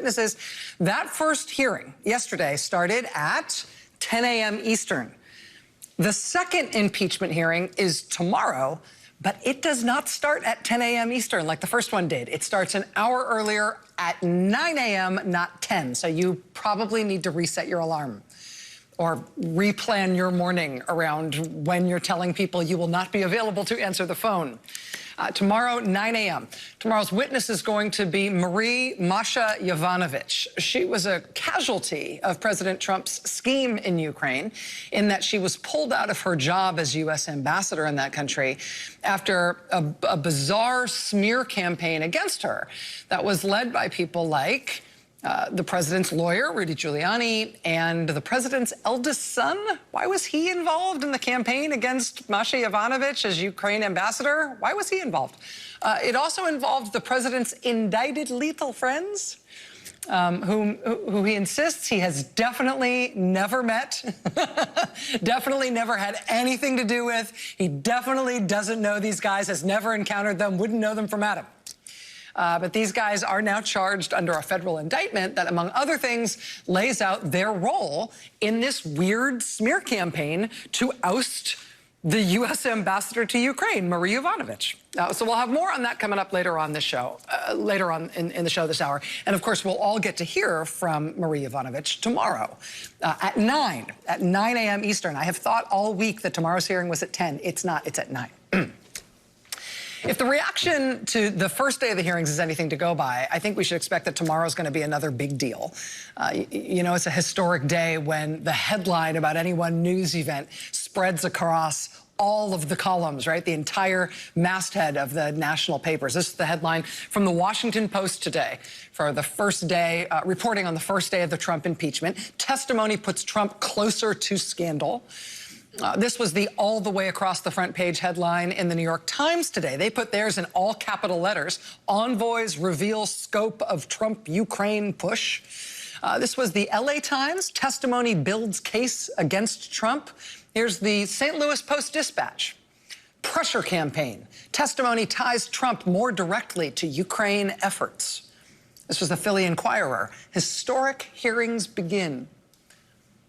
Witnesses. That first hearing yesterday started at 10 a.m. Eastern. The second impeachment hearing is tomorrow, but it does not start at 10 a.m. Eastern like the first one did. It starts an hour earlier at 9 a.m., not 10. So you probably need to reset your alarm or replan your morning around when you're telling people you will not be available to answer the phone. Tomorrow, 9 a.m. Tomorrow's witness is going to be Masha Yovanovitch. She was a casualty of President Trump's scheme in Ukraine in that she was pulled out of her job as U.S. ambassador in that country after a bizarre smear campaign against her that was led by people like the president's lawyer, Rudy Giuliani, and the president's eldest son. Why was he involved in the campaign against Masha Yovanovitch as Ukraine ambassador? Why was he involved? It also involved the president's indicted lethal friends, who he insists he has definitely never met, definitely never had anything to do with. He definitely doesn't know these guys, has never encountered them, wouldn't know them from Adam. But these guys are now charged under a federal indictment that, among other things, lays out their role in this weird smear campaign to oust the U.S. ambassador to Ukraine, Maria Yovanovitch. So we'll have more on that coming up later on this show, later on in the show this hour. And, of course, we'll all get to hear from Maria Yovanovitch tomorrow at 9 a.m. Eastern. I have thought all week that tomorrow's hearing was at 10. It's not. It's at 9. If the reaction to the first day of the hearings is anything to go by, I think we should expect that tomorrow's going to be another big deal. You know, it's a historic day when the headline about any one news event spreads across all of the columns, right? The entire masthead of the national papers. This is the headline from the Washington Post today for the first day, reporting on the first day of the Trump impeachment. Testimony puts Trump closer to scandal. This was the all the way across the front page headline in the New York Times today. They put theirs in all capital letters. Envoys reveal scope of Trump-Ukraine push. This was the LA Times. Testimony builds case against Trump. Here's the St. Louis Post-Dispatch. Pressure campaign. Testimony ties Trump more directly to Ukraine efforts. This was the Philly Inquirer. Historic hearings begin.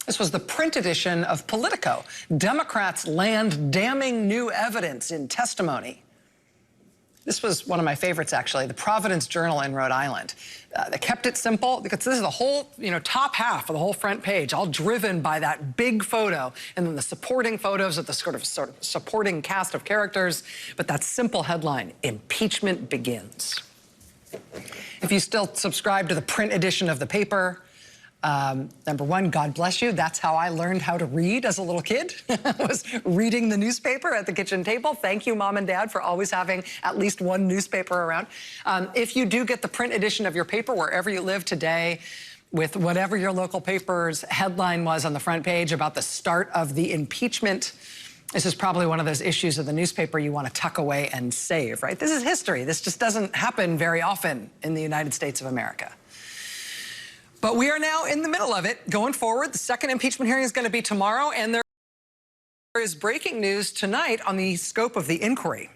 This was the print edition of Politico. Democrats land damning new evidence in testimony. This was one of my favorites, actually, the Providence Journal in Rhode Island. They kept it simple because this is the whole, top half of the whole front page, all driven by that big photo and then the supporting photos of the sort of supporting cast of characters. But that simple headline, impeachment begins. If you still subscribe to the print edition of the paper, number one, God bless you. That's how I learned how to read as a little kid, was reading the newspaper at the kitchen table. Thank you, Mom and Dad, for always having at least one newspaper around. If you do get the print edition of your paper wherever you live today, with whatever your local paper's headline was on the front page about the start of the impeachment, this is probably one of those issues of the newspaper you want to tuck away and save, right? This is history. This just doesn't happen very often in the United States of America. But we are now in the middle of it. Going forward, the second impeachment hearing is going to be tomorrow, and there is breaking news tonight on the scope of the inquiry.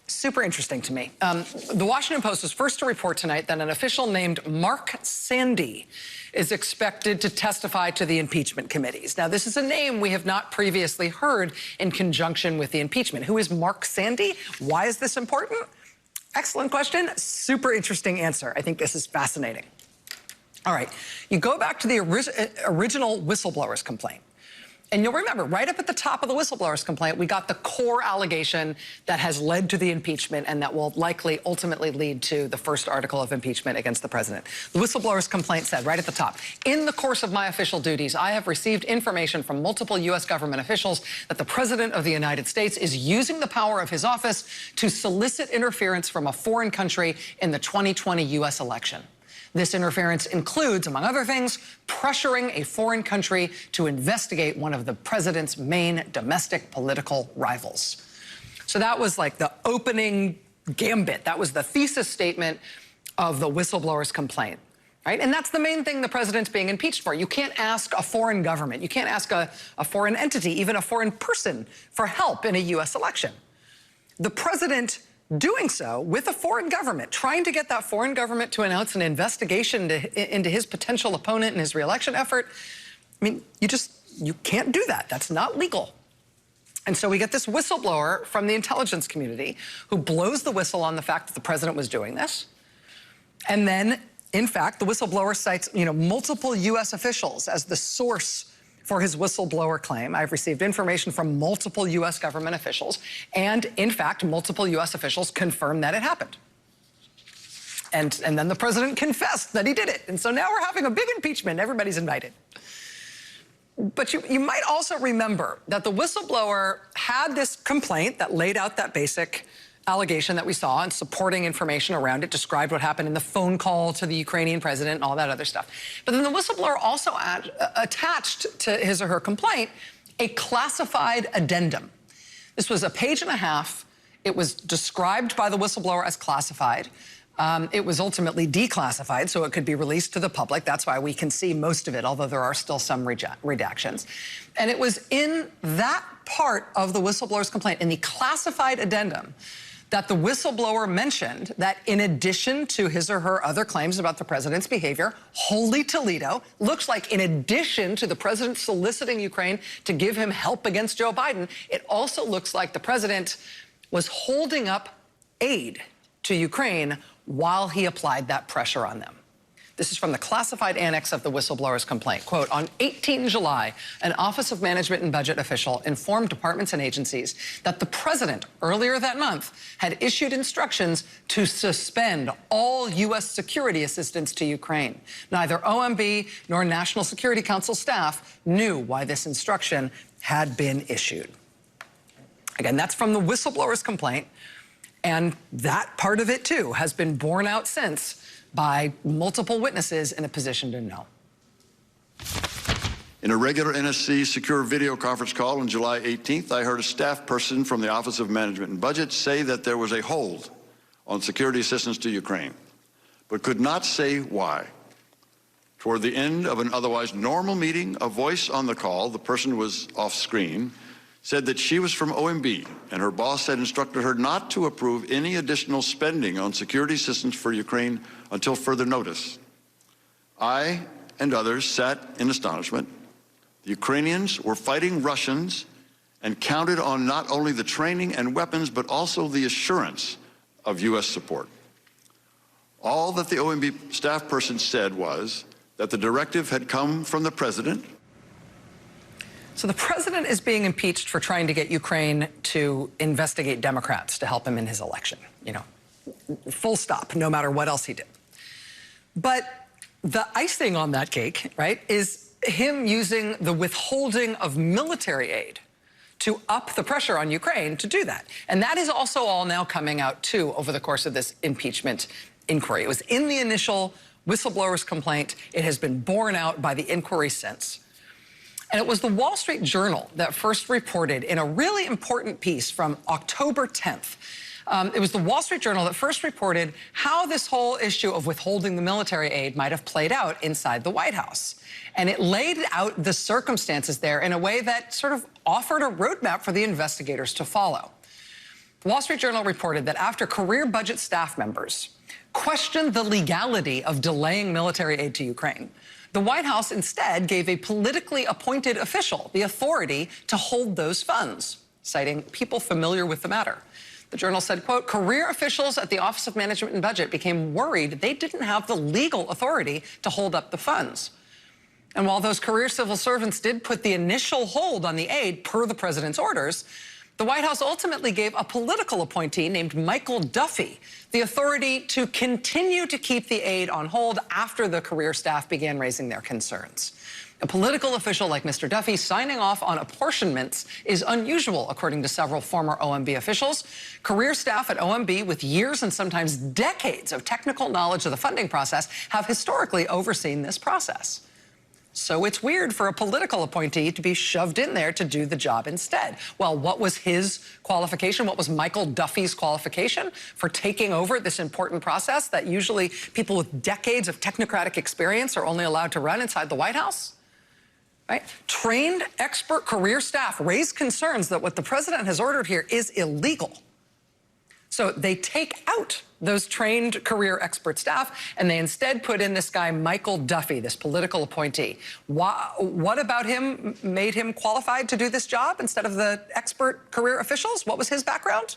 Super interesting to me. The Washington Post was first to report tonight that an official named Mark Sandy is expected to testify to the impeachment committees. Now, this is a name we have not previously heard in conjunction with the impeachment. Who is Mark Sandy? Why is this important? Excellent question. Super interesting answer. I think this is fascinating. All right, you go back to the original whistleblower's complaint. And you'll remember, right up at the top of the whistleblower's complaint, we got the core allegation that has led to the impeachment and that will likely ultimately lead to the first article of impeachment against the president. The whistleblower's complaint said right at the top, in the course of my official duties, I have received information from multiple U.S. government officials that the president of the United States is using the power of his office to solicit interference from a foreign country in the 2020 U.S. election. This interference includes, among other things, pressuring a foreign country to investigate one of the president's main domestic political rivals. So that was like the opening gambit. That was the thesis statement of the whistleblower's complaint, right? And that's the main thing the president's being impeached for. You can't ask a foreign government. You can't ask a foreign entity, even a foreign person, for help in a U.S. election. The president doing so with a foreign government, trying to get that foreign government to announce an investigation into his potential opponent in his re-election effort. I mean, you can't do that. That's not legal. And so we get this whistleblower from the intelligence community who blows the whistle on the fact that the president was doing this. And then, in fact, the whistleblower cites, multiple U.S. officials as the source for his whistleblower claim. I've received information from multiple U.S. government officials, and in fact, multiple U.S. officials confirmed that it happened. And then the president confessed that he did it. And so now we're having a big impeachment. Everybody's invited. But you might also remember that the whistleblower had this complaint that laid out that basic allegation that we saw and supporting information around it, described what happened in the phone call to the Ukrainian president and all that other stuff. But then the whistleblower also attached to his or her complaint a classified addendum. This was a page and a half. It was described by the whistleblower as classified. It was ultimately declassified, so it could be released to the public. That's why we can see most of it, although there are still some redactions. And it was in that part of the whistleblower's complaint, in the classified addendum, that the whistleblower mentioned that in addition to his or her other claims about the president's behavior, Holy Toledo, looks like in addition to the president soliciting Ukraine to give him help against Joe Biden, it also looks like the president was holding up aid to Ukraine while he applied that pressure on them. This is from the classified annex of the whistleblower's complaint. Quote, on 18 July, an Office of Management and Budget official informed departments and agencies that the president, earlier that month, had issued instructions to suspend all U.S. security assistance to Ukraine. Neither OMB nor National Security Council staff knew why this instruction had been issued. Again, that's from the whistleblower's complaint. And that part of it, too, has been borne out since by multiple witnesses in a position to know. In a regular NSC secure video conference call on July 18th, I heard a staff person from the Office of Management and Budget say that there was a hold on security assistance to Ukraine, but could not say why. Toward the end of an otherwise normal meeting, a voice on the call, the person was off screen, said that she was from OMB, and her boss had instructed her not to approve any additional spending on security assistance for Ukraine until further notice. I and others sat in astonishment. The Ukrainians were fighting Russians and counted on not only the training and weapons, but also the assurance of U.S. support. All that the OMB staff person said was that the directive had come from the president. So the president is being impeached for trying to get Ukraine to investigate Democrats to help him in his election, full stop, no matter what else he did. But the icing on that cake, right, is him using the withholding of military aid to up the pressure on Ukraine to do that. And that is also all now coming out, too, over the course of this impeachment inquiry. It was in the initial whistleblower's complaint. It has been borne out by the inquiry since. And it was the Wall Street Journal that first reported in a really important piece from October 10th. It was the Wall Street Journal that first reported how this whole issue of withholding the military aid might have played out inside the White House. And it laid out the circumstances there in a way that sort of offered a roadmap for the investigators to follow. The Wall Street Journal reported that after career budget staff members questioned the legality of delaying military aid to Ukraine, the White House instead gave a politically appointed official the authority to hold those funds, citing people familiar with the matter. The Journal said, quote, career officials at the Office of Management and Budget became worried they didn't have the legal authority to hold up the funds. And while those career civil servants did put the initial hold on the aid per the president's orders, the White House ultimately gave a political appointee named Michael Duffy the authority to continue to keep the aid on hold after the career staff began raising their concerns. A political official like Mr. Duffy signing off on apportionments is unusual, according to several former OMB officials. Career staff at OMB with years and sometimes decades of technical knowledge of the funding process have historically overseen this process. So it's weird for a political appointee to be shoved in there to do the job instead. Well, what was his qualification? What was Michael Duffy's qualification for taking over this important process that usually people with decades of technocratic experience are only allowed to run inside the White House? Right? Trained, expert career staff raised concerns that what the president has ordered here is illegal. So they take out those trained career expert staff, and they instead put in this guy, Michael Duffy, this political appointee. What about him made him qualified to do this job instead of the expert career officials? What was his background?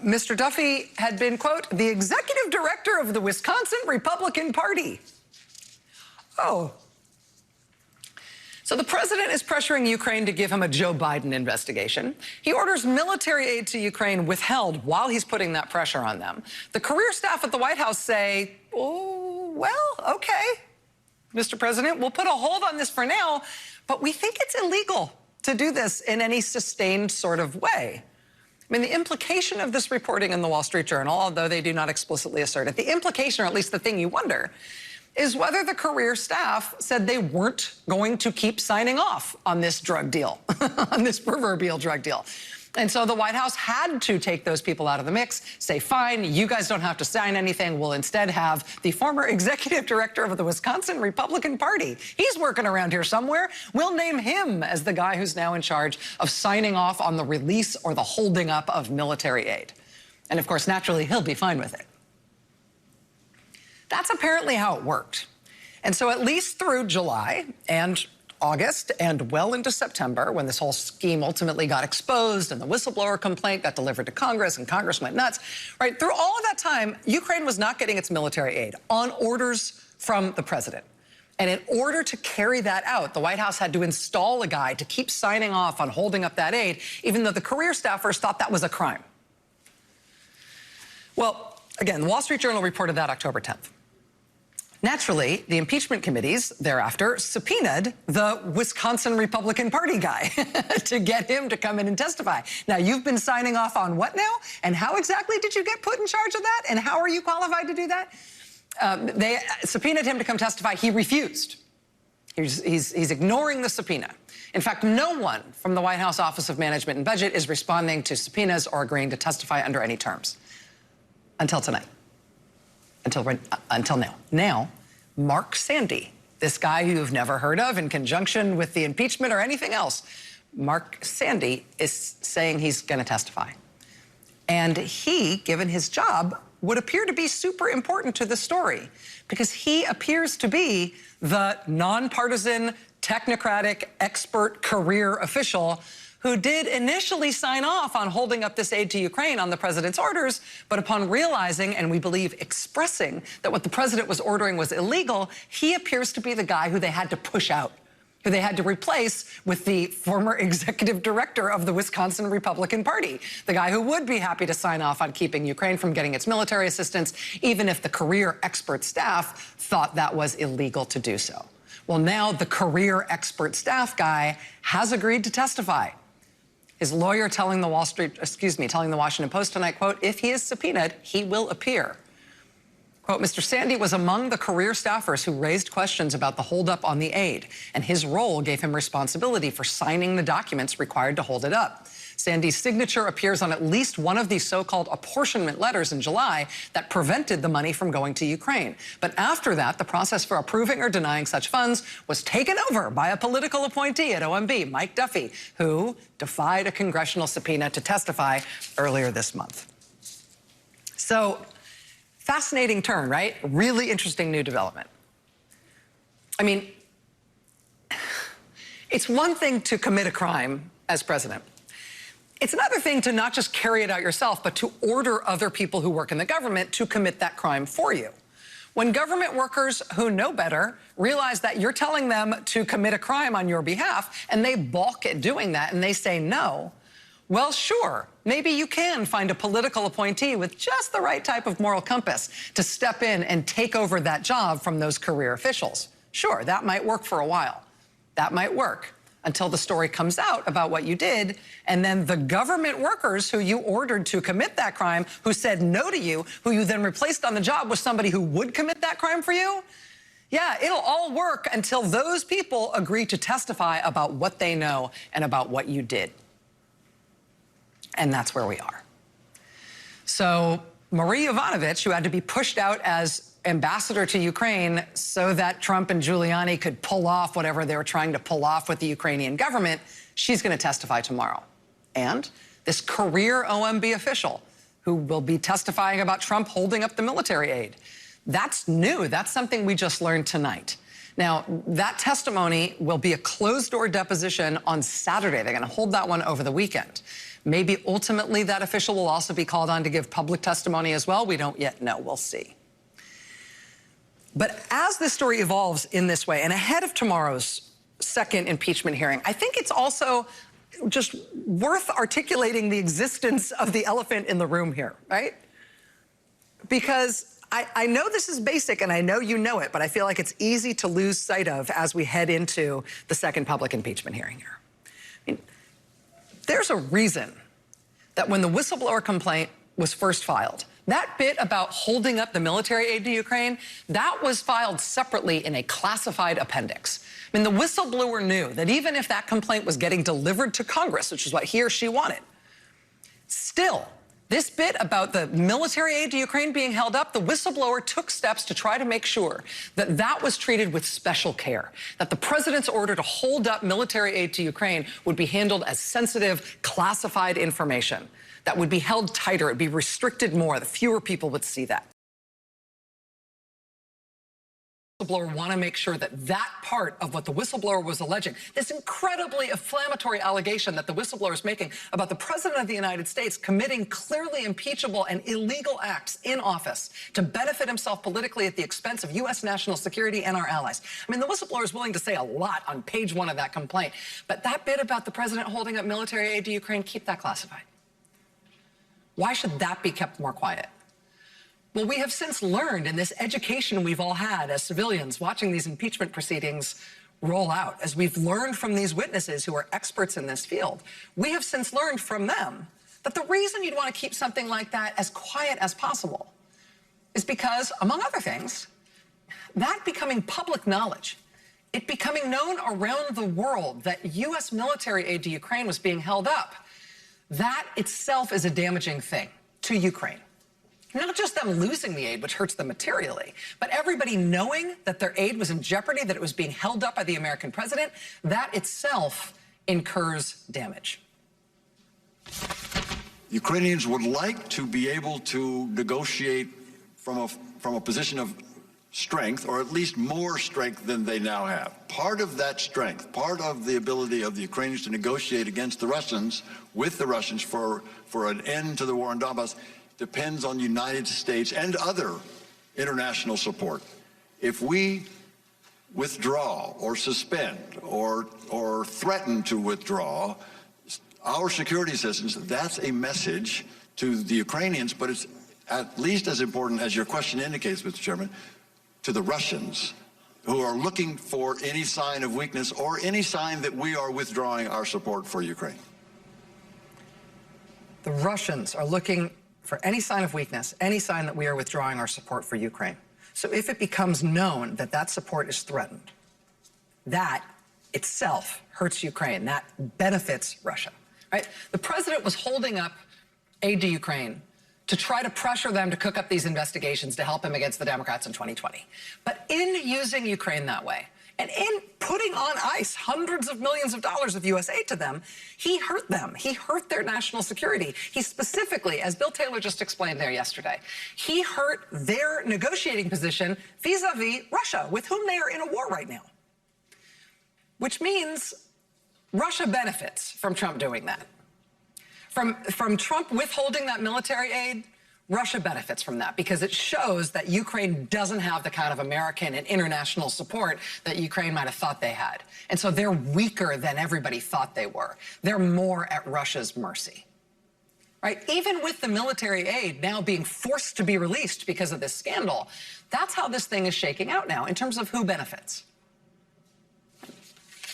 Mr. Duffy had been, quote, the executive director of the Wisconsin Republican Party. Oh. So the president is pressuring Ukraine to give him a Joe Biden investigation. He orders military aid to Ukraine withheld while he's putting that pressure on them. The career staff at the White House say, oh, well, okay, Mr. President, we'll put a hold on this for now, but we think it's illegal to do this in any sustained sort of way. I mean, the implication of this reporting in the Wall Street Journal, although they do not explicitly assert it, the implication, or at least the thing you wonder, is whether the career staff said they weren't going to keep signing off on this drug deal, on this proverbial drug deal. And so the White House had to take those people out of the mix, say, fine, you guys don't have to sign anything. We'll instead have the former executive director of the Wisconsin Republican Party. He's working around here somewhere. We'll name him as the guy who's now in charge of signing off on the release or the holding up of military aid. And of course, naturally, he'll be fine with it. That's apparently how it worked. And so at least through July and August and well into September, when this whole scheme ultimately got exposed and the whistleblower complaint got delivered to Congress and Congress went nuts, right? Through all of that time, Ukraine was not getting its military aid on orders from the president. And in order to carry that out, the White House had to install a guy to keep signing off on holding up that aid, even though the career staffers thought that was a crime. Well, again, the Wall Street Journal reported that October 10th. Naturally, the impeachment committees thereafter subpoenaed the Wisconsin Republican Party guy to get him to come in and testify. Now, you've been signing off on what now? And how exactly did you get put in charge of that? And how are you qualified to do that? They subpoenaed him to come testify. He refused. He's ignoring the subpoena. In fact, no one from the White House Office of Management and Budget is responding to subpoenas or agreeing to testify under any terms until tonight. Until now. Now, Mark Sandy, this guy who you've never heard of in conjunction with the impeachment or anything else, Mark Sandy is saying he's going to testify. And he, given his job, would appear to be super important to the story because he appears to be the nonpartisan, technocratic, expert career official who did initially sign off on holding up this aid to Ukraine on the president's orders, but upon realizing, and we believe expressing, that what the president was ordering was illegal, he appears to be the guy who they had to push out, who they had to replace with the former executive director of the Wisconsin Republican Party, the guy who would be happy to sign off on keeping Ukraine from getting its military assistance, even if the career expert staff thought that was illegal to do so. Well, now the career expert staff guy has agreed to testify. His lawyer telling the Washington Post tonight, quote, if he is subpoenaed, he will appear. Quote, Mr. Sandy was among the career staffers who raised questions about the holdup on the aid, and his role gave him responsibility for signing the documents required to hold it up. Sandy's signature appears on at least one of these so-called apportionment letters in July that prevented the money from going to Ukraine. But after that, the process for approving or denying such funds was taken over by a political appointee at OMB, Mike Duffy, who defied a congressional subpoena to testify earlier this month. So, fascinating turn, right? Really interesting new development. I mean, it's one thing to commit a crime as president. It's another thing to not just carry it out yourself, but to order other people who work in the government to commit that crime for you. When government workers who know better realize that you're telling them to commit a crime on your behalf, and they balk at doing that, and they say no, well, sure, maybe you can find a political appointee with just the right type of moral compass to step in and take over that job from those career officials. Sure, that might work for a while. That might work until the story comes out about what you did, and then the government workers who you ordered to commit that crime, who said no to you, who you then replaced on the job with somebody who would commit that crime for you, yeah, it'll all work until those people agree to testify about what they know and about what you did. And that's where we are. So Marie Yovanovitch, who had to be pushed out as ambassador to Ukraine so that Trump and Giuliani could pull off whatever they were trying to pull off with the Ukrainian government, she's going to testify tomorrow. And this career OMB official who will be testifying about Trump holding up the military aid. That's new. That's something we just learned tonight. Now, that testimony will be a closed-door deposition on Saturday. They're going to hold that one over the weekend. Maybe ultimately that official will also be called on to give public testimony as well. We don't yet know. We'll see. But as this story evolves in this way, and ahead of tomorrow's second impeachment hearing, I think it's also just worth articulating the existence of the elephant in the room here, right? Because I know this is basic and I know you know it, but I feel like it's easy to lose sight of as we head into the second public impeachment hearing here. I mean, there's a reason that when the whistleblower complaint was first filed, that bit about holding up the military aid to Ukraine, that was filed separately in a classified appendix. I mean, the whistleblower knew that even if that complaint was getting delivered to Congress, which is what he or she wanted, still, this bit about the military aid to Ukraine being held up, the whistleblower took steps to try to make sure that that was treated with special care, that the president's order to hold up military aid to Ukraine would be handled as sensitive, classified information, that would be held tighter, it'd be restricted more, the fewer people would see that. Whistleblower want to make sure that that part of what the whistleblower was alleging, this incredibly inflammatory allegation that the whistleblower is making about the president of the United States committing clearly impeachable and illegal acts in office to benefit himself politically at the expense of U.S. national security and our allies. I mean, the whistleblower is willing to say a lot on page 1 of that complaint, but that bit about the president holding up military aid to Ukraine, keep that classified. Why should that be kept more quiet? Well, we have since learned in this education we've all had as civilians watching these impeachment proceedings roll out, as we've learned from these witnesses who are experts in this field, we have since learned from them that the reason you'd want to keep something like that as quiet as possible is because, among other things, that becoming public knowledge, it becoming known around the world that U.S. military aid to Ukraine was being held up, that itself is a damaging thing to Ukraine. Not just them losing the aid, which hurts them materially, but everybody knowing that their aid was in jeopardy, that it was being held up by the American president, that itself incurs damage. Ukrainians would like to be able to negotiate from a position of strength, or at least more strength than they now have. Part of that strength, part of the ability of the Ukrainians to negotiate against the Russians, with the Russians for an end to the war in Donbass, depends on the United States and other international support. If we withdraw or suspend or threaten to withdraw our security assistance, that's a message to the Ukrainians, but it's at least as important, as your question indicates, Mr. Chairman, to the Russians, who are looking for any sign of weakness or any sign that we are withdrawing our support for Ukraine. The Russians are looking for any sign of weakness, any sign that we are withdrawing our support for Ukraine. So if it becomes known that that support is threatened, that itself hurts Ukraine. That benefits Russia, right? The president was holding up aid to Ukraine to try to pressure them to cook up these investigations to help him against the Democrats in 2020. But in using Ukraine that way, and in putting on ice hundreds of millions of dollars of U.S. aid to them, he hurt them. He hurt their national security. He specifically, as Bill Taylor just explained there yesterday, he hurt their negotiating position vis-a-vis Russia, with whom they are in a war right now. Which means Russia benefits from Trump doing that. From Trump withholding that military aid, Russia benefits from that because it shows that Ukraine doesn't have the kind of American and international support that Ukraine might have thought they had. And so they're weaker than everybody thought they were. They're more at Russia's mercy. Right? Even with the military aid now being forced to be released because of this scandal, that's how this thing is shaking out now in terms of who benefits.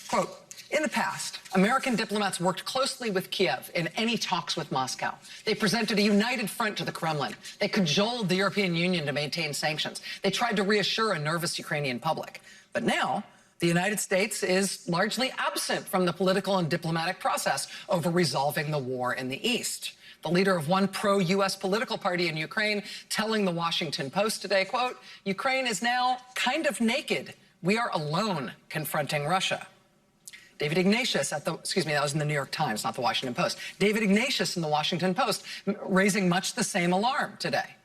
Quote, in the past, American diplomats worked closely with Kiev in any talks with Moscow. They presented a united front to the Kremlin. They cajoled the European Union to maintain sanctions. They tried to reassure a nervous Ukrainian public. But now, the United States is largely absent from the political and diplomatic process over resolving the war in the East. The leader of one pro-U.S. political party in Ukraine telling the Washington Post today, quote, Ukraine is now kind of naked. We are alone confronting Russia. David Ignatius at the, excuse me, that was in the New York Times, not the Washington Post. David Ignatius in the Washington Post raising much the same alarm today.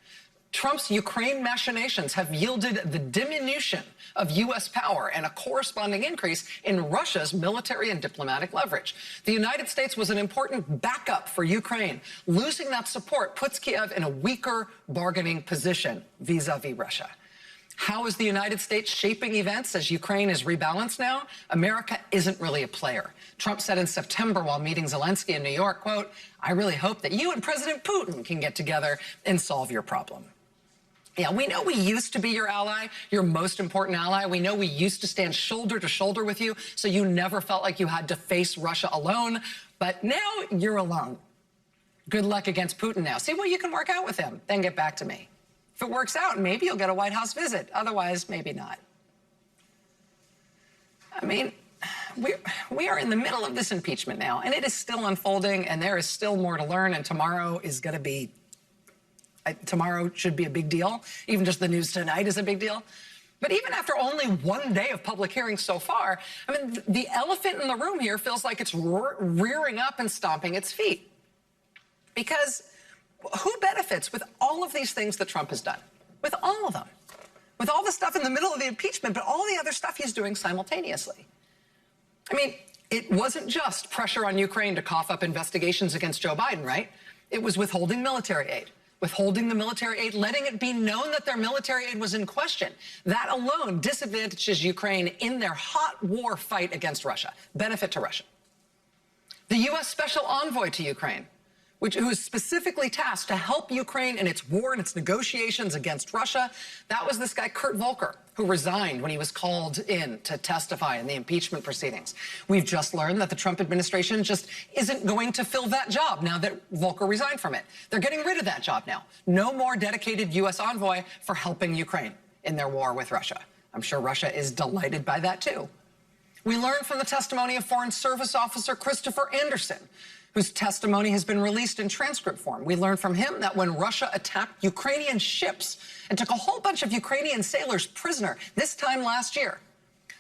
Trump's Ukraine machinations have yielded the diminution of U.S. power and a corresponding increase in Russia's military and diplomatic leverage. The United States was an important backup for Ukraine. Losing that support puts Kiev in a weaker bargaining position vis-a-vis Russia. How is the United States shaping events as Ukraine is rebalanced now? America isn't really a player. Trump said in September while meeting Zelensky in New York, quote, "I really hope that you and President Putin can get together and solve your problem." Yeah, we know we used to be your ally, your most important ally. We know we used to stand shoulder to shoulder with you, so you never felt like you had to face Russia alone. But now you're alone. Good luck against Putin now. See what you can work out with him, then get back to me. If it works out, maybe you'll get a White House visit. Otherwise, maybe not. I mean, we are in the middle of this impeachment now, and it is still unfolding, and there is still more to learn, and tomorrow is going to be tomorrow should be a big deal. Even just the news tonight is a big deal. But even after only one day of public hearings so far, I mean, the elephant in the room here feels like it's rearing up and stomping its feet. Because who benefits with all of these things that Trump has done? With all of them. With all the stuff in the middle of the impeachment, but all the other stuff he's doing simultaneously. I mean, it wasn't just pressure on Ukraine to cough up investigations against Joe Biden, right? It was withholding military aid. Withholding the military aid, letting it be known that their military aid was in question. That alone disadvantages Ukraine in their hot war fight against Russia. Benefit to Russia. The U.S. Special Envoy to Ukraine, who is specifically tasked to help Ukraine in its war and its negotiations against Russia, that was this guy, Kurt Volker, who resigned when he was called in to testify in the impeachment proceedings. We've just learned that the Trump administration just isn't going to fill that job now that Volker resigned from it. They're getting rid of that job now. No more dedicated U.S. envoy for helping Ukraine in their war with Russia. I'm sure Russia is delighted by that, too. We learned from the testimony of Foreign Service Officer Christopher Anderson, whose testimony has been released in transcript form. We learned from him that when Russia attacked Ukrainian ships and took a whole bunch of Ukrainian sailors prisoner this time last year,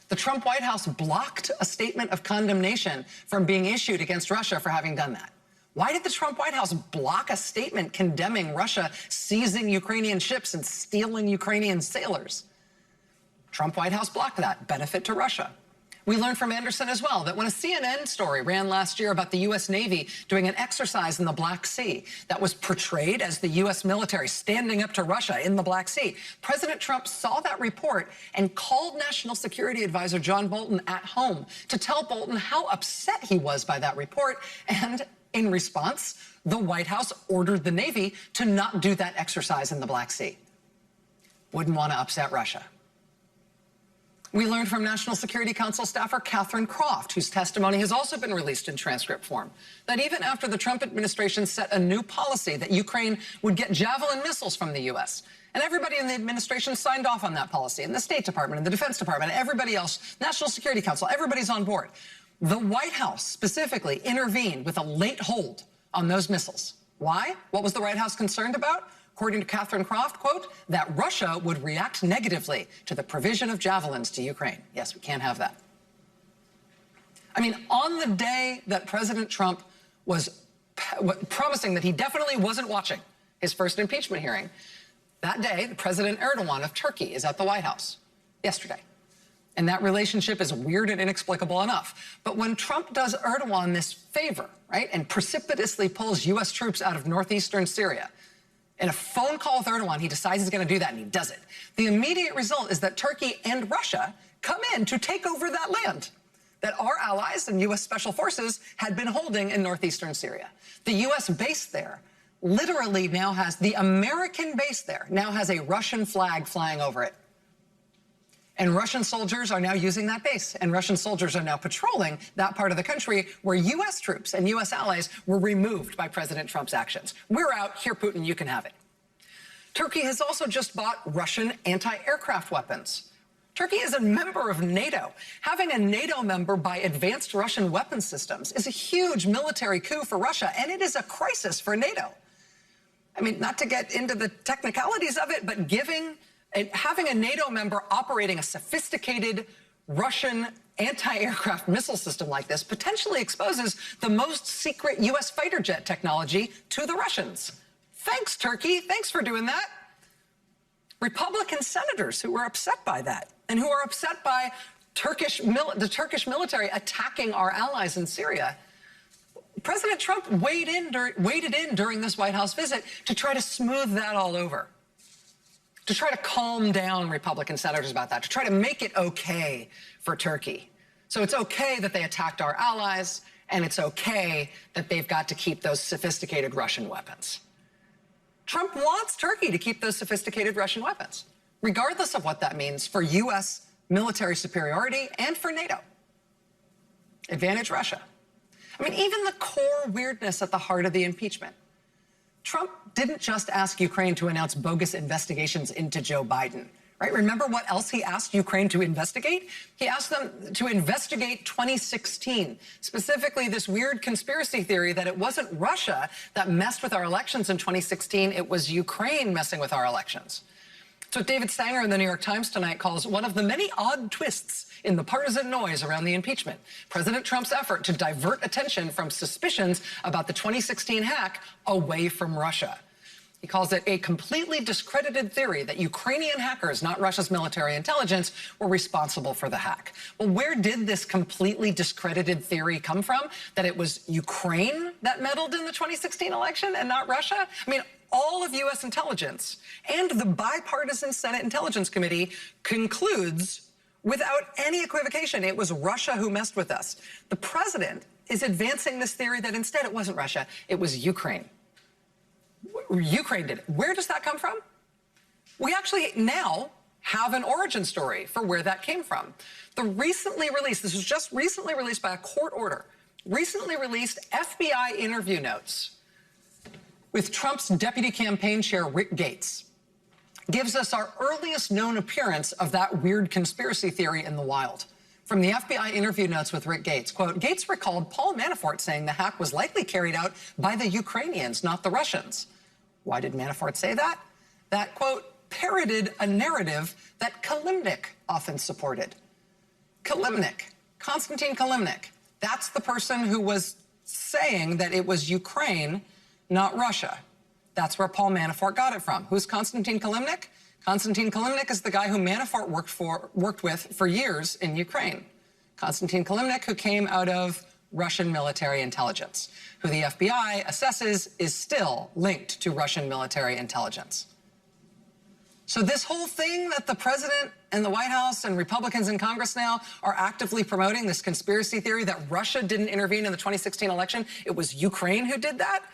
the Trump White House blocked a statement of condemnation from being issued against Russia for having done that. Why did the Trump White House block a statement condemning Russia seizing Ukrainian ships and stealing Ukrainian sailors? Trump White House blocked that. Benefit to Russia. We learned from Anderson as well that when a CNN story ran last year about the U.S. Navy doing an exercise in the Black Sea that was portrayed as the U.S. military standing up to Russia in the Black Sea, President Trump saw that report and called National Security Advisor John Bolton at home to tell Bolton how upset he was by that report. And in response, the White House ordered the Navy to not do that exercise in the Black Sea. Wouldn't want to upset Russia. We learned from National Security Council staffer Catherine Croft, whose testimony has also been released in transcript form, that even after the Trump administration set a new policy that Ukraine would get Javelin missiles from the U.S., and everybody in the administration signed off on that policy, and the State Department, and the Defense Department, and everybody else, National Security Council, everybody's on board. The White House specifically intervened with a late hold on those missiles. Why? What was the White House concerned about? According to Catherine Croft, quote, that Russia would react negatively to the provision of javelins to Ukraine. Yes, we can't have that. I mean, on the day that President Trump was promising that he definitely wasn't watching his first impeachment hearing, that day, President Erdogan of Turkey is at the White House yesterday. And that relationship is weird and inexplicable enough. But when Trump does Erdogan this favor, right, and precipitously pulls U.S. troops out of northeastern Syria, in a phone call with Erdogan, he decides he's going to do that, and he does it. The immediate result is that Turkey and Russia come in to take over that land that our allies and U.S. Special Forces had been holding in northeastern Syria. The U.S. base there literally now has, the American base there now has a Russian flag flying over it. And Russian soldiers are now using that base, and Russian soldiers are now patrolling that part of the country where U.S. troops and U.S. allies were removed by President Trump's actions. We're out. Here, Putin, you can have it. Turkey has also just bought Russian anti-aircraft weapons. Turkey is a member of NATO. Having a NATO member buy advanced Russian weapons systems is a huge military coup for Russia, and it is a crisis for NATO. I mean, not to get into the technicalities of it, but having a NATO member operating a sophisticated Russian anti-aircraft missile system like this potentially exposes the most secret U.S. fighter jet technology to the Russians. Thanks, Turkey. Thanks for doing that. Republican senators who were upset by that and who are upset by the Turkish military attacking our allies in Syria. President Trump waded in during this White House visit to try to smooth that all over, to try to calm down Republican senators about that, to try to make it okay for Turkey. So it's okay that they attacked our allies, and it's okay that they've got to keep those sophisticated Russian weapons. Trump wants Turkey to keep those sophisticated Russian weapons, regardless of what that means for U.S. military superiority and for NATO. Advantage Russia. I mean, even the core weirdness at the heart of the impeachment. Trump didn't just ask Ukraine to announce bogus investigations into Joe Biden, right? Remember what else he asked Ukraine to investigate? He asked them to investigate 2016, specifically this weird conspiracy theory that it wasn't Russia that messed with our elections in 2016, it was Ukraine messing with our elections. So David Stanger in the New York Times tonight calls one of the many odd twists in the partisan noise around the impeachment President Trump's effort to divert attention from suspicions about the 2016 hack away from Russia. He calls it a completely discredited theory that Ukrainian hackers, not Russia's military intelligence, were responsible for the hack. Well, where did this completely discredited theory come from? That it was Ukraine that meddled in the 2016 election and not Russia? I mean, all of U.S. intelligence and the bipartisan Senate Intelligence Committee concludes without any equivocation it was Russia who messed with us. The president is advancing this theory that instead it wasn't Russia, it was Ukraine. Ukraine did it. Where does that come from? We actually now have an origin story for where that came from. The recently released, this was just recently released by a court order, recently released FBI interview notes with Trump's deputy campaign chair, Rick Gates, gives us our earliest known appearance of that weird conspiracy theory in the wild. From the FBI interview notes with Rick Gates, quote, Gates recalled Paul Manafort saying the hack was likely carried out by the Ukrainians, not the Russians. Why did Manafort say that? That, quote, parroted a narrative that Kilimnik often supported. Kilimnik, Konstantin Kilimnik, that's the person who was saying that it was Ukraine, not Russia. That's where Paul Manafort got it from. Who's Konstantin Kilimnik? Konstantin Kilimnik is the guy who Manafort worked with for years in Ukraine. Konstantin Kilimnik, who came out of Russian military intelligence, who the FBI assesses is still linked to Russian military intelligence. So this whole thing that the president and the White House and Republicans in Congress now are actively promoting, this conspiracy theory that Russia didn't intervene in the 2016 election, it was Ukraine who did that,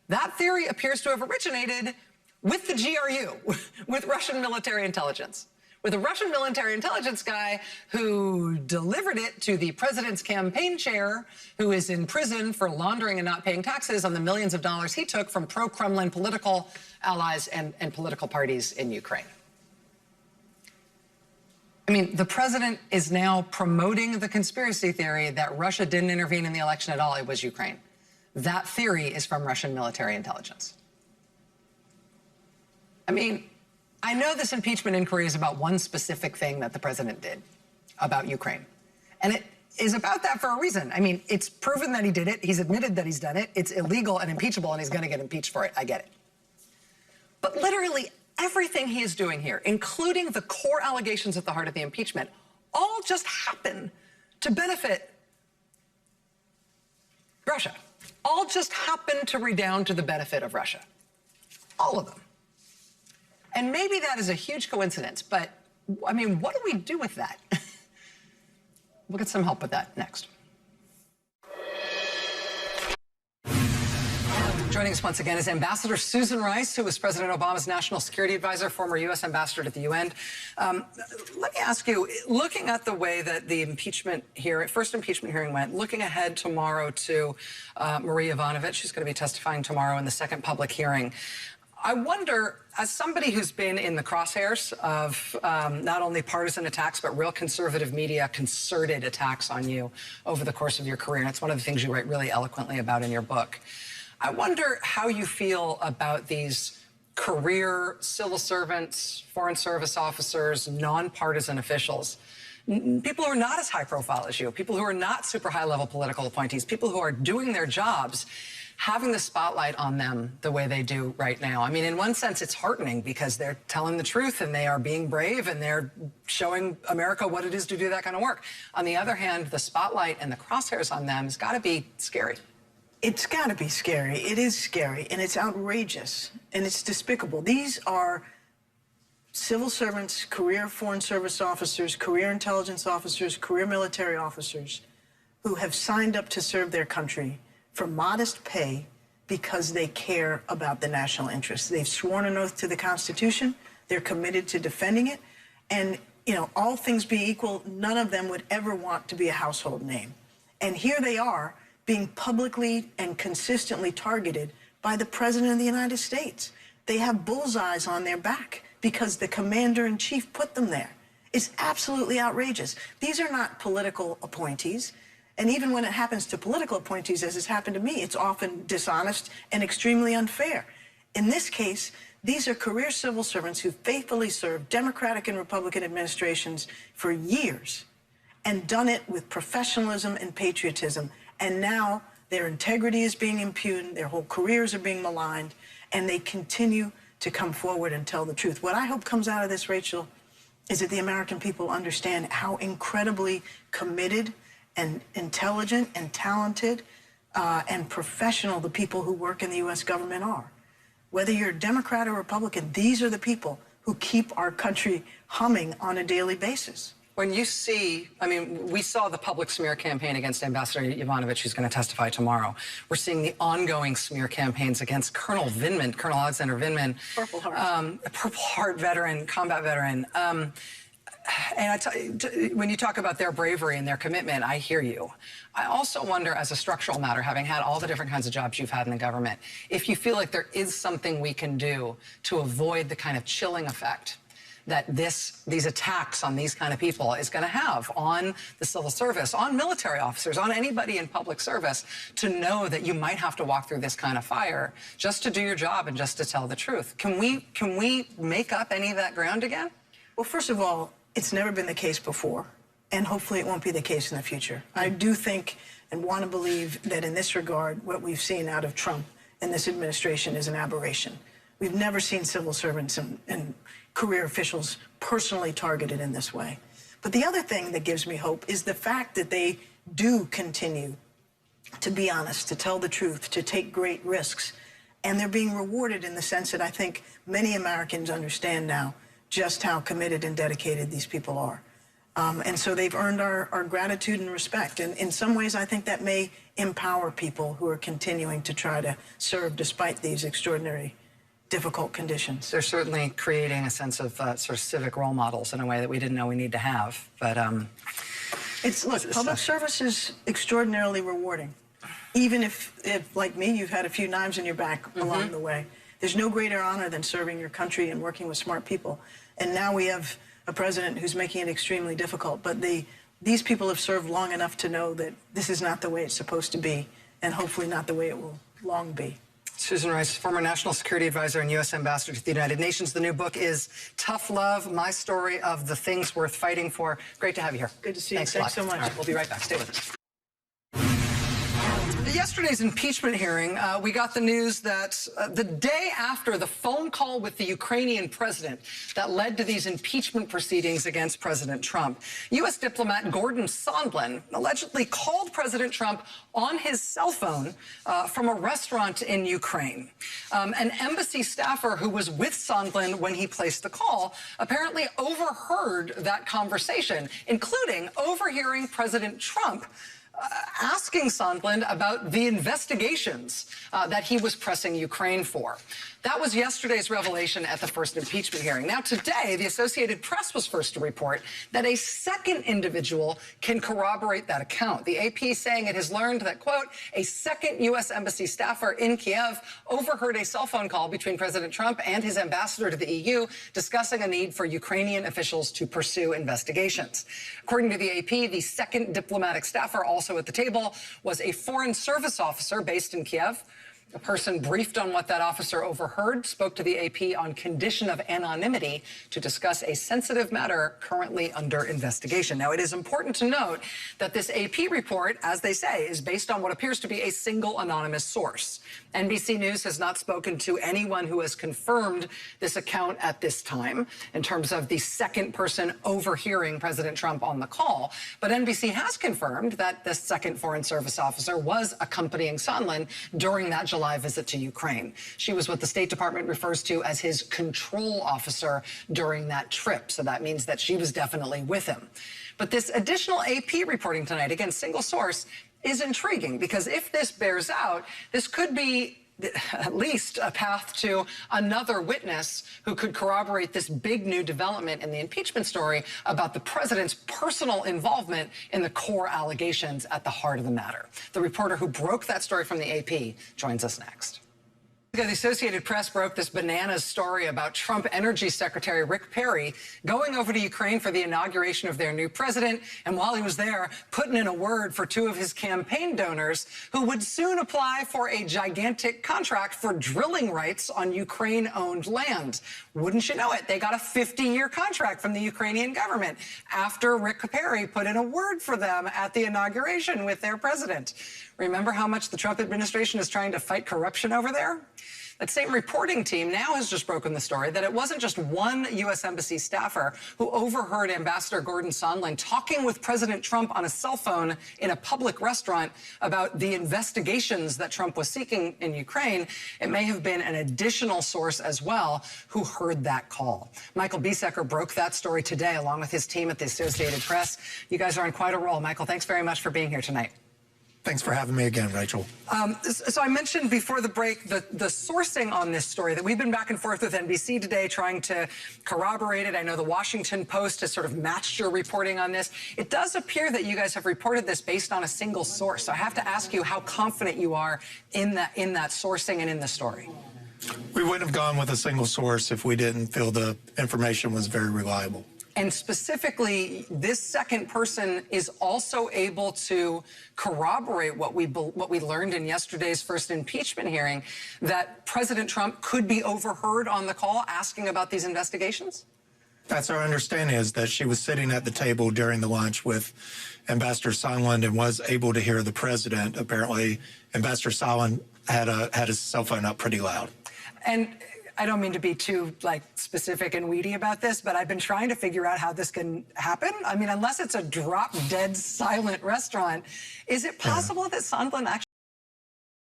that theory appears to have originated with the GRU, with Russian military intelligence, with a Russian military intelligence guy who delivered it to the president's campaign chair, who is in prison for laundering and not paying taxes on the millions of dollars he took from pro-Kremlin political allies and political parties in Ukraine. I mean, the president is now promoting the conspiracy theory that Russia didn't intervene in the election at all, it was Ukraine. That theory is from Russian military intelligence. I mean, I know this impeachment inquiry is about one specific thing that the president did about Ukraine. And it is about that for a reason. I mean, it's proven that he did it. He's admitted that he's done it. It's illegal and impeachable, and he's going to get impeached for it. I get it. But literally everything he is doing here, including the core allegations at the heart of the impeachment, all just happen to benefit Russia. All just happen to redound to the benefit of Russia. All of them. And maybe that is a huge coincidence, but, I mean, what do we do with that? We'll get some help with that next. Joining us once again is Ambassador Susan Rice, who was President Obama's national security advisor, former U.S. ambassador to the UN. Let me ask you, looking at the way that the first impeachment hearing went, looking ahead tomorrow to Marie Yovanovitch, who's going to be testifying tomorrow in the second public hearing, I wonder, as somebody who's been in the crosshairs of not only partisan attacks, but real conservative media, concerted attacks on you over the course of your career, and it's one of the things you write really eloquently about in your book, I wonder how you feel about these career civil servants, foreign service officers, nonpartisan officials people who are not as high profile as you, people who are not super high-level political appointees, people who are doing their jobs, having the spotlight on them the way they do right now. I mean, in one sense, it's heartening because they're telling the truth and they are being brave and they're showing America what it is to do that kind of work. On the other hand, the spotlight and the crosshairs on them has got to be scary. It's got to be scary. It is scary, and it's outrageous, and it's despicable. These are civil servants, career foreign service officers, career intelligence officers, career military officers who have signed up to serve their country for modest pay because they care about the national interest. They've sworn an oath to the Constitution. They're committed to defending it. And, you know, all things being equal, none of them would ever want to be a household name. And here they are being publicly and consistently targeted by the President of the United States. They have bullseyes on their back because the commander-in-chief put them there. It's absolutely outrageous. These are not political appointees. And even when it happens to political appointees, as has happened to me, it's often dishonest and extremely unfair. In this case, these are career civil servants who faithfully served Democratic and Republican administrations for years and done it with professionalism and patriotism. And now their integrity is being impugned, their whole careers are being maligned, and they continue to come forward and tell the truth. What I hope comes out of this, Rachel, is that the American people understand how incredibly committed and intelligent and talented and professional the people who work in the U.S. government are. Whether you're a Democrat or Republican, these are the people who keep our country humming on a daily basis. When you see, I mean, we saw the public smear campaign against Ambassador Yovanovitch, who's going to testify tomorrow. We're seeing the ongoing smear campaigns against Colonel Vindman, Colonel Alexander Vindman. Purple Heart. A Purple Heart veteran, combat veteran. And I tell you, when you talk about their bravery and their commitment, I hear you. I also wonder, as a structural matter, having had all the different kinds of jobs you've had in the government, if you feel like there is something we can do to avoid the kind of chilling effect that these attacks on these kind of people is going to have on the civil service, on military officers, on anybody in public service, to know that you might have to walk through this kind of fire just to do your job and just to tell the truth. Can we make up any of that ground again? Well, first of all, it's never been the case before, and hopefully it won't be the case in the future. I do think and want to believe that in this regard, what we've seen out of Trump and this administration is an aberration. We've never seen civil servants and career officials personally targeted in this way. But the other thing that gives me hope is the fact that they do continue to be honest, to tell the truth, to take great risks. And they're being rewarded in the sense that I think many Americans understand now just how committed and dedicated these people are. And so they've earned our gratitude and respect. And in some ways, I think that may empower people who are continuing to try to serve despite these extraordinary difficult conditions. They're certainly creating a sense of sort of civic role models in a way that we didn't know we need to have. But look, public service is extraordinarily rewarding. Even if, like me, you've had a few knives in your back along the way. There's no greater honor than serving your country and working with smart people. And now we have a president who's making it extremely difficult. But these people have served long enough to know that this is not the way it's supposed to be, and hopefully not the way it will long be. Susan Rice, former National Security Advisor and U.S. Ambassador to the United Nations. The new book is Tough Love, My Story of the Things Worth Fighting For. Great to have you here. Good to see you. Thanks so much. All right, we'll be right back. Stay with us. Yesterday's impeachment hearing, we got the news that the day after the phone call with the Ukrainian president that led to these impeachment proceedings against President Trump, U.S. diplomat Gordon Sondland allegedly called President Trump on his cell phone from a restaurant in Ukraine. An embassy staffer who was with Sondland when he placed the call apparently overheard that conversation, including overhearing President Trump asking Sondland about the investigations that he was pressing Ukraine for. That was yesterday's revelation at the first impeachment hearing. Now, today, the Associated Press was first to report that a second individual can corroborate that account. The AP saying it has learned that, quote, a second U.S. embassy staffer in Kiev overheard a cell phone call between President Trump and his ambassador to the EU discussing a need for Ukrainian officials to pursue investigations. According to the AP, the second diplomatic staffer also at the table was a foreign service officer based in Kiev. A person briefed on what that officer overheard spoke to the AP on condition of anonymity to discuss a sensitive matter currently under investigation. Now, it is important to note that this AP report, as they say, is based on what appears to be a single anonymous source. NBC News has not spoken to anyone who has confirmed this account at this time in terms of the second person overhearing President Trump on the call. But NBC has confirmed that the second Foreign Service officer was accompanying Sondland during that July visit to Ukraine. She was what the State Department refers to as his control officer during that trip. So that means that she was definitely with him. But this additional AP reporting tonight, again, single source, is intriguing because if this bears out, this could be at least a path to another witness who could corroborate this big new development in the impeachment story about the president's personal involvement in the core allegations at the heart of the matter. The reporter who broke that story from the AP joins us next. The Associated Press broke this bananas story about Trump Energy Secretary Rick Perry going over to Ukraine for the inauguration of their new president, and while he was there, putting in a word for two of his campaign donors who would soon apply for a gigantic contract for drilling rights on Ukraine-owned land. Wouldn't you know it, they got a 50-year contract from the Ukrainian government after Rick Perry put in a word for them at the inauguration with their president. Remember how much the Trump administration is trying to fight corruption over there? That same reporting team now has just broken the story that it wasn't just one U.S. Embassy staffer who overheard Ambassador Gordon Sondland talking with President Trump on a cell phone in a public restaurant about the investigations that Trump was seeking in Ukraine. It may have been an additional source as well who heard that call. Michael Biesecker broke that story today along with his team at the Associated Press. You guys are on quite a roll. Michael, thanks very much for being here tonight. Thanks for having me again, Rachel. So I mentioned before the break the sourcing on this story, that we've been back and forth with NBC today trying to corroborate it. I know the Washington Post has sort of matched your reporting on this. It does appear that you guys have reported this based on a single source. So I have to ask you how confident you are in that sourcing and in the story. We wouldn't have gone with a single source if we didn't feel the information was very reliable. And specifically, this second person is also able to corroborate what we learned in yesterday's first impeachment hearing, that President Trump could be overheard on the call asking about these investigations? That's our understanding, is that she was sitting at the table during the lunch with Ambassador Sondland and was able to hear the president. Apparently, Ambassador Sondland had his cell phone up pretty loud. And I don't mean to be too specific and weedy about this, but I've been trying to figure out how this can happen. I mean, unless it's a drop-dead silent restaurant, is it possible that Sondland actually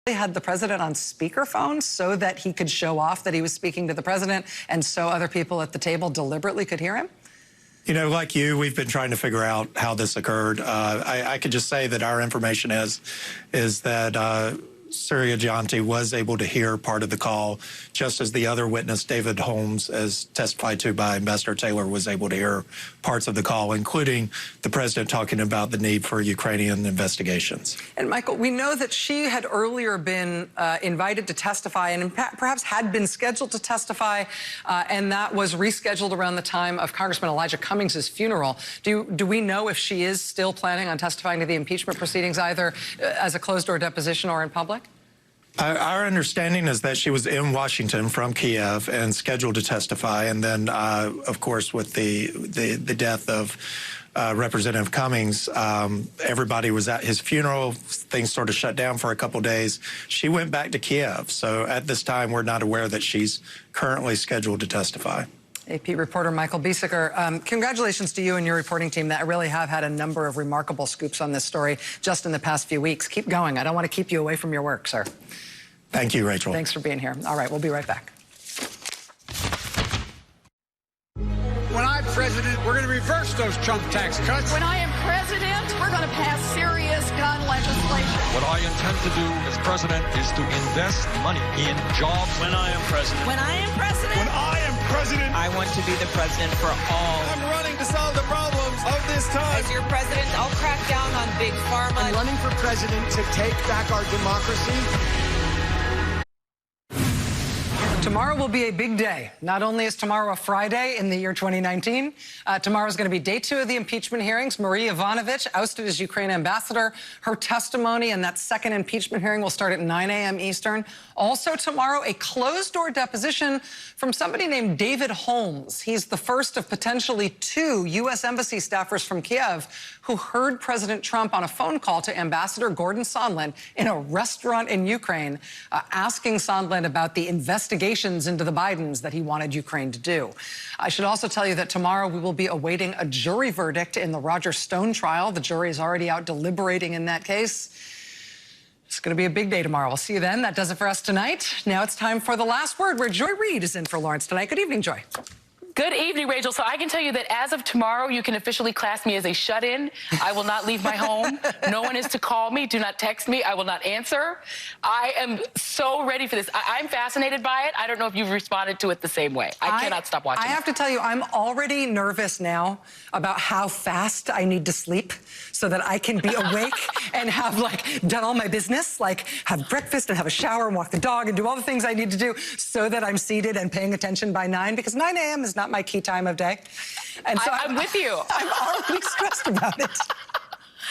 had the president on speakerphone so that he could show off that he was speaking to the president and so other people at the table deliberately could hear him? You know, like you, we've been trying to figure out how this occurred. I could just say that our information is that Surya Janti was able to hear part of the call, just as the other witness, David Holmes, as testified to by Ambassador Taylor, was able to hear parts of the call, including the president talking about the need for Ukrainian investigations. And Michael, we know that she had earlier been invited to testify and perhaps had been scheduled to testify, and that was rescheduled around the time of Congressman Elijah Cummings' funeral. Do we know if she is still planning on testifying to the impeachment proceedings, either as a closed-door deposition or in public? Our understanding is that she was in Washington from Kiev and scheduled to testify, and then, of course, with the death of Representative Cummings, everybody was at his funeral. Things sort of shut down for a couple of days. She went back to Kiev, so at this time, we're not aware that she's currently scheduled to testify. AP reporter Michael Biesecker, congratulations to you and your reporting team that really have had a number of remarkable scoops on this story just in the past few weeks. Keep going. I don't want to keep you away from your work, sir. Thank you, Rachel. Thanks for being here. All right, we'll be right back. When I'm president, we're going to reverse those Trump tax cuts. When I am president, we're going to pass serious gun legislation. What I intend to do as president is to invest money in jobs. When I am president. When I am president. When I am president. I want to be the president for all. I'm running to solve the problems of this time. As your president, I'll crack down on big pharma. I'm running for president to take back our democracy. Tomorrow will be a big day. Not only is tomorrow a Friday in the year 2019, tomorrow is going to be day 2 of the impeachment hearings. Marie Yovanovitch, ousted as Ukraine ambassador. Her testimony in that second impeachment hearing will start at 9 a.m. Eastern. Also tomorrow, a closed-door deposition from somebody named David Holmes. He's the first of potentially 2 U.S. Embassy staffers from Kiev who heard President Trump on a phone call to Ambassador Gordon Sondland in a restaurant in Ukraine, asking Sondland about the investigations into the Bidens that he wanted Ukraine to do. I should also tell you that tomorrow we will be awaiting a jury verdict in the Roger Stone trial. The jury is already out deliberating in that case. It's going to be a big day tomorrow. We'll see you then. That does it for us tonight. Now it's time for The Last Word, where Joy Reid is in for Lawrence tonight. Good evening, Joy. Good evening, Rachel. So I can tell you that as of tomorrow, you can officially class me as a shut-in. I will not leave my home. No one is to call me. Do not text me. I will not answer. I am so ready for this. I'm fascinated by it. I don't know if you've responded to it the same way. I cannot stop watching I have to tell you, I'm already nervous now about how fast I need to sleep so that I can be awake and have, like, done all my business, like have breakfast and have a shower and walk the dog and do all the things I need to do so that I'm seated and paying attention by 9, because 9 a.m. is not my key time of day. And so I'm with you. I'm already stressed about it.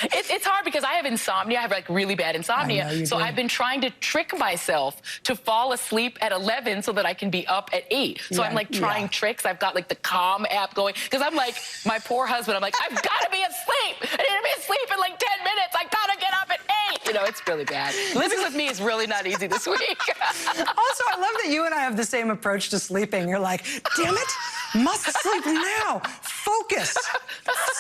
It's hard because I have insomnia. I have, like, really bad insomnia. I know you so do. I've been trying to trick myself to fall asleep at 11 so that I can be up at 8. So I'm, like, trying tricks. I've got, like, the Calm app going. Because I'm like, my poor husband, I'm like, I've got to be asleep. I need to be asleep in, like, 10 minutes. I got to get up at 8. You know, it's really bad. Living with me is really not easy this week. Also, I love that you and I have the same approach to sleeping. You're like, damn it, must sleep now. Focus.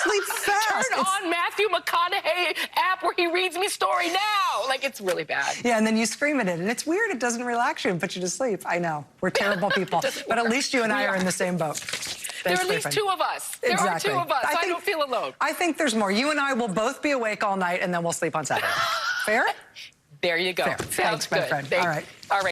Sleep fast. Turn on Matthew McConaughey app where he reads me story now. Like, it's really bad. Yeah, and then you scream at it, and it's weird. It doesn't relax you and put you to sleep. I know. We're terrible people. But at least you and I are in the same boat. There are at least 2 of us. There are 2 of us. I don't feel alone. I think there's more. You and I will both be awake all night, and then we'll sleep on Saturday. Fair? There you go. Fair. Sounds Thanks, my good. friend. All right. All right.